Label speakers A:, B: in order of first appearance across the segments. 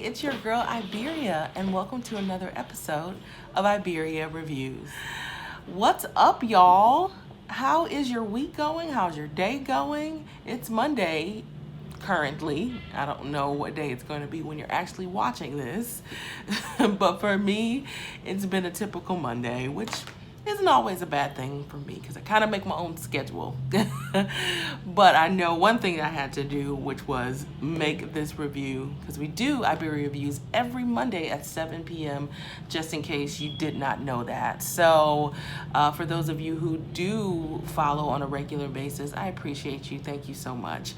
A: it's your girl Iberia, and welcome to another episode of Iberia Reviews. What's up, y'all? How is your week going? How's your day going? It's Monday currently. I don't know what day it's going to be when you're actually watching this, but for me, it's been a typical Monday, which isn't always a bad thing for me because I kind of make my own schedule. But I know one thing I had to do, which was make this review, because we do Iberia Reviews every Monday at 7 p.m., just in case you did not know that. So for those of you who do follow on a regular basis, I appreciate you. Thank you so much.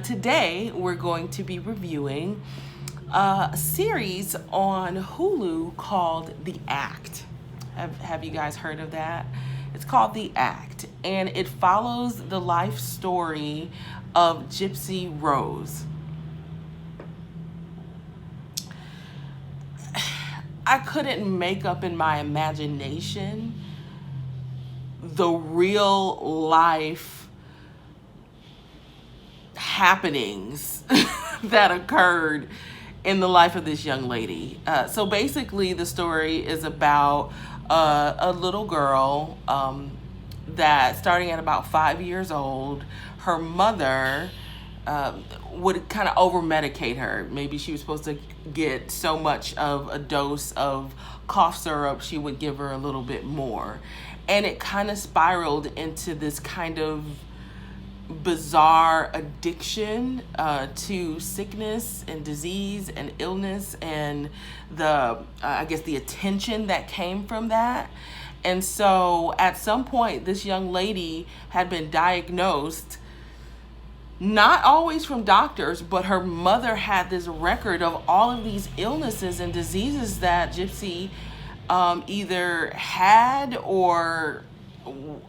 A: Today, we're going to be reviewing a series on Hulu called The Act. Have you guys heard of that? It's called The Act, and it follows the life story of Gypsy Rose. I couldn't make up in my imagination the real life happenings that occurred in the life of this young lady. So basically the story is about a little girl that, starting at about 5 years old, her mother would kind of over-medicate her. Maybe she was supposed to get so much of a dose of cough syrup, she would give her a little bit more. And it kind of spiraled into this kind of bizarre addiction to sickness and disease and illness and the attention that came from that. And so at some point, this young lady had been diagnosed, not always from doctors, but her mother had this record of all of these illnesses and diseases that Gypsy either had or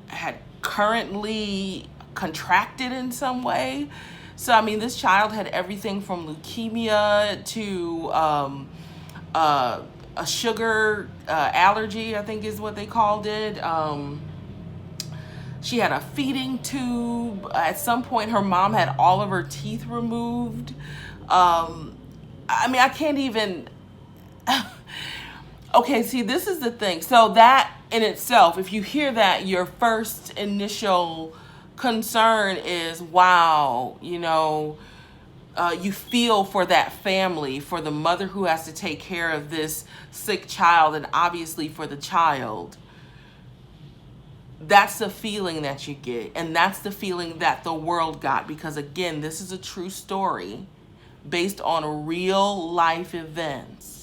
A: had currently contracted in some way. So I mean, this child had everything from leukemia to a sugar allergy, I think is what they called it. She had a feeding tube. At some point, her mom had all of her teeth removed. I mean, I can't even. Okay, see, this is the thing. So that in itself, if you hear that, your first initial concern is, wow, you feel for that family, for the mother who has to take care of this sick child, and obviously for the child. That's the feeling that you get, and that's the feeling that the world got, because again, this is a true story based on real life events.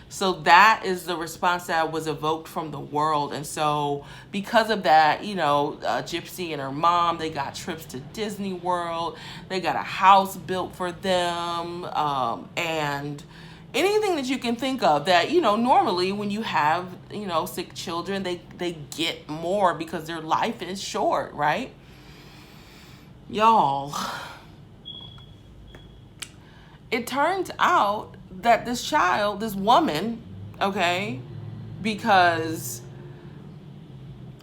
A: So that is the response that was evoked from the world. And so because of that, Gypsy and her mom, they got trips to Disney World. They got a house built for them. And anything that you can think of that, normally when you have, sick children, they get more because their life is short, right? Y'all, it turns out that this woman, okay, because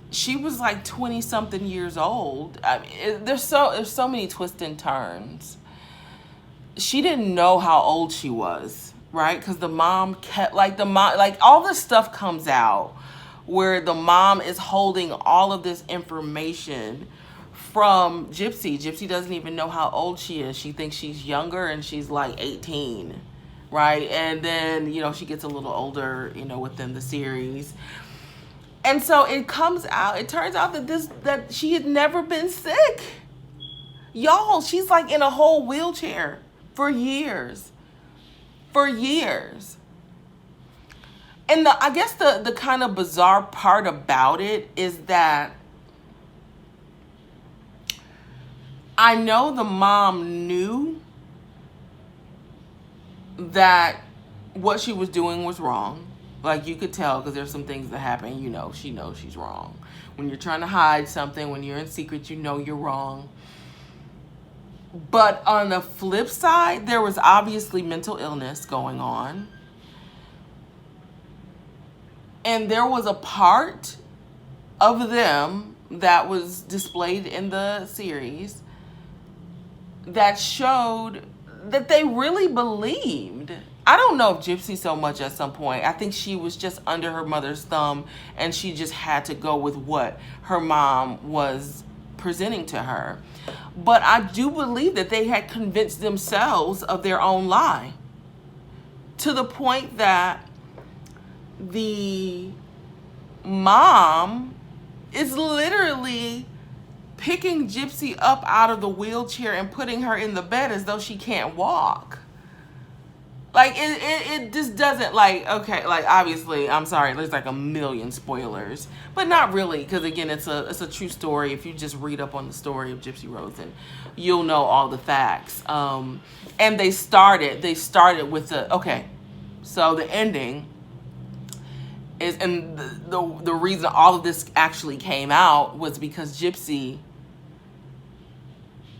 A: she was like 20 something years old. I mean, there's so many twists and turns. She didn't know how old she was, right? Because the mom kept, all this stuff comes out where the mom is holding all of this information from Gypsy. Gypsy doesn't even know how old she is. She thinks she's younger, and she's like 18. Right? And then, she gets a little older, within the series. And so it turns out that she had never been sick. Y'all, she's like in a whole wheelchair for years. For years. And I guess the kind of bizarre part about it is that I know the mom knew that what she was doing was wrong. Like, you could tell, because there's some things that happen, she knows she's wrong. When you're trying to hide something, when you're in secret, you're wrong. But on the flip side, there was obviously mental illness going on. And there was a part of them that was displayed in the series that showed that they really believed I don't know if Gypsy so much at some point. I think she was just under her mother's thumb, and she just had to go with what her mom was presenting to her. But I do believe that they had convinced themselves of their own lie, to the point that the mom is literally picking Gypsy up out of the wheelchair and putting her in the bed as though she can't walk. Like, it just doesn't, like, okay, like, obviously, I'm sorry, there's like a million spoilers, but not really, because again, it's a true story. If you just read up on the story of Gypsy Rose, and you'll know all the facts. And they started with okay, so the ending is, and the reason all of this actually came out was because Gypsy,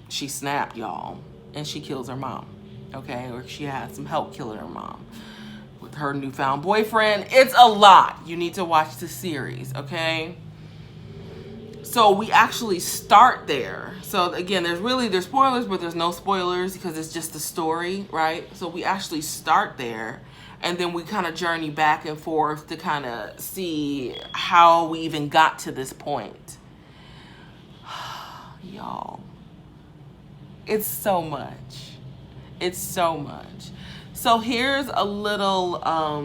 A: she snapped, y'all, and she kills her mom. Okay, or she had some help killing her mom with her newfound boyfriend. It's a lot. You need to watch the series, okay? So we actually start there. So again, there's spoilers, but there's no spoilers because it's just the story, right? So we actually start there, and then we kind of journey back and forth to kind of see how we even got to this point. Y'all, it's so much. It's so much. So here's a little, I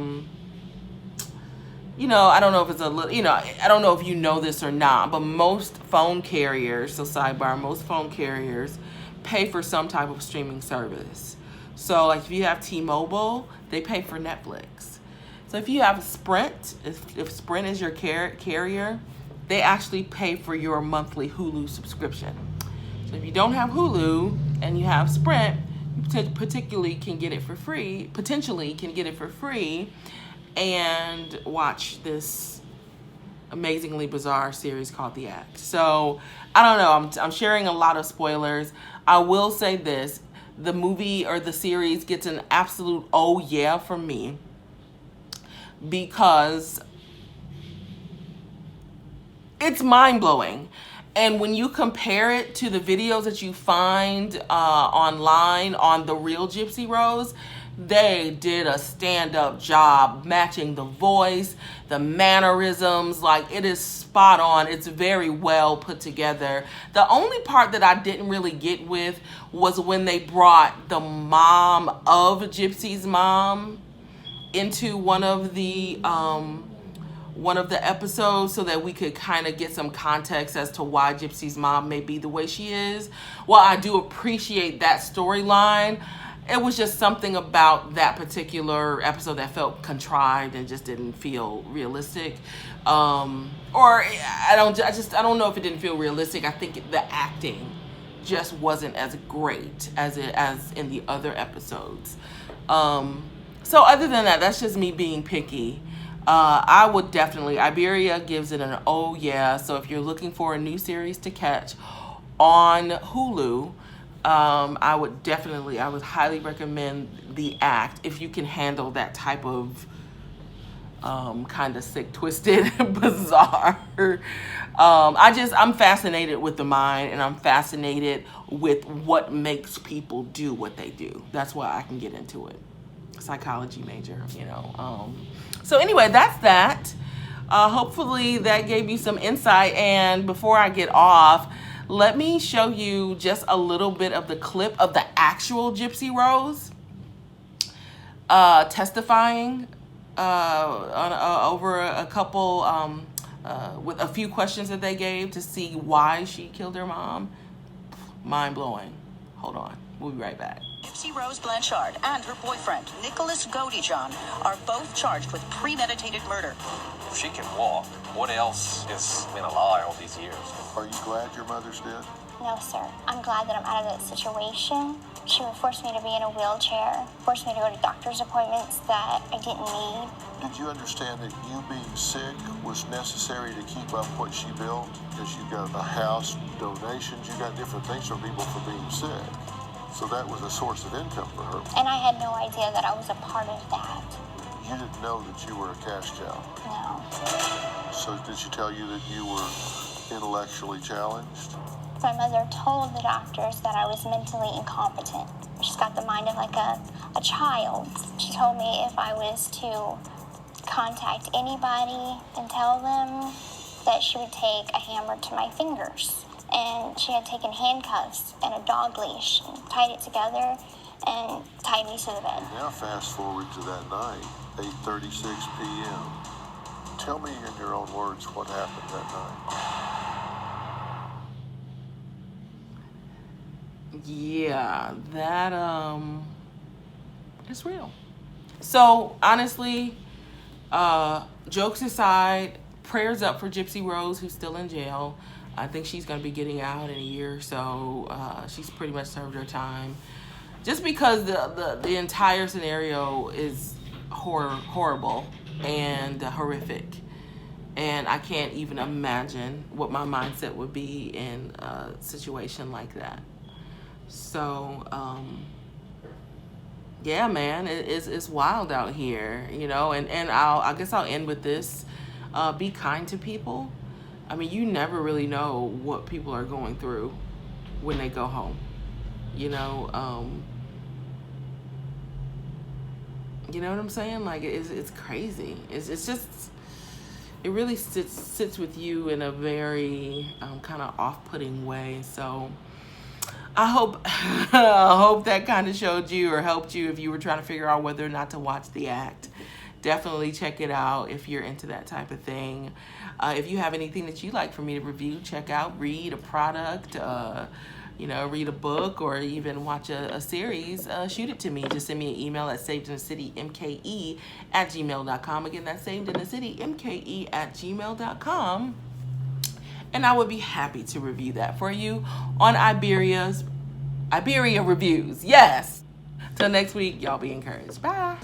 A: don't know if it's a little, I don't know if you know this or not, but most phone carriers, so sidebar, most phone carriers pay for some type of streaming service. So like if you have T-Mobile, they pay for Netflix. So if you have Sprint, if Sprint is your carrier, they actually pay for your monthly Hulu subscription. So if you don't have Hulu and you have Sprint, potentially can get it for free and watch this amazingly bizarre series called The Act. So I don't know, I'm sharing a lot of spoilers. I will say this, the movie or the series gets an absolute oh yeah from me, because it's mind-blowing. And when you compare it to the videos that you find online on The Real Gypsy Rose, they did a stand-up job matching the voice, the mannerisms. Like, it is spot on. It's very well put together. The only part that I didn't really get with was when they brought the mom of Gypsy's mom into one of the episodes so that we could kind of get some context as to why Gypsy's mom may be the way she is. While I do appreciate that storyline, it was just something about that particular episode that felt contrived and just didn't feel realistic. Or I don't know if it didn't feel realistic. I think the acting just wasn't as great as in the other episodes. So other than that, that's just me being picky. I would definitely, Iberia gives it an oh yeah. So if you're looking for a new series to catch on Hulu, I would highly recommend The Act if you can handle that type of kind of sick, twisted, bizarre. I'm fascinated with the mind, and I'm fascinated with what makes people do what they do. That's why I can get into it. Psychology major, So anyway, that's that. Hopefully that gave you some insight. And before I get off, let me show you just a little bit of the clip of the actual Gypsy Rose testifying over a couple, with a few questions that they gave to see why she killed her mom. Mind blowing. Hold on. We'll be right back.
B: Gypsy Rose Blanchard and her boyfriend, Nicholas Godijon, are both charged with premeditated murder.
C: If she can walk, what else has been a lie all these years?
D: Are you glad your mother's dead?
E: No, sir. I'm glad that I'm out of that situation. She would force me to be in a wheelchair, force me to go to doctor's appointments that I didn't need.
D: Did you understand that you being sick was necessary to keep up what she built? Because you got a house, donations, you got different things from people for being sick. So that was a source of income for her.
E: And I had no idea that I was a part of that.
D: You didn't know that you were a cash cow.
E: No.
D: So did she tell you that you were intellectually challenged?
E: My mother told the doctors that I was mentally incompetent. She's got the mind of like a a child. She told me if I was to contact anybody and tell them that she would take a hammer to my fingers. And she had taken handcuffs and a dog leash and tied it together and tied me to the bed.
D: Now fast forward to that night, 8:36 p.m. Tell me in your own words what happened that night.
A: Yeah, that it's real. So honestly, jokes aside, prayers up for Gypsy Rose, who's still in jail. I think she's going to be getting out in a year or so. She's pretty much served her time. Just because the entire scenario is horrible and horrific. And I can't even imagine what my mindset would be in a situation like that. So, yeah, man, it's wild out here, you know. And I guess I'll end with this. Be kind to people. I mean, you never really know what people are going through when they go home. You know what I'm saying? Like, it's crazy. It's just, it really sits with you in a very kind of off-putting way. So I hope that kind of showed you or helped you if you were trying to figure out whether or not to watch The Act. Definitely check it out if you're into that type of thing. If you have anything that you'd like for me to review, check out, read a product, read a book, or even watch a series, shoot it to me. Just send me an email at savedinthecitymke@gmail.com. Again, that's savedinthecitymke@gmail.com. And I would be happy to review that for you on Iberia Reviews. Yes. Till next week, y'all be encouraged. Bye.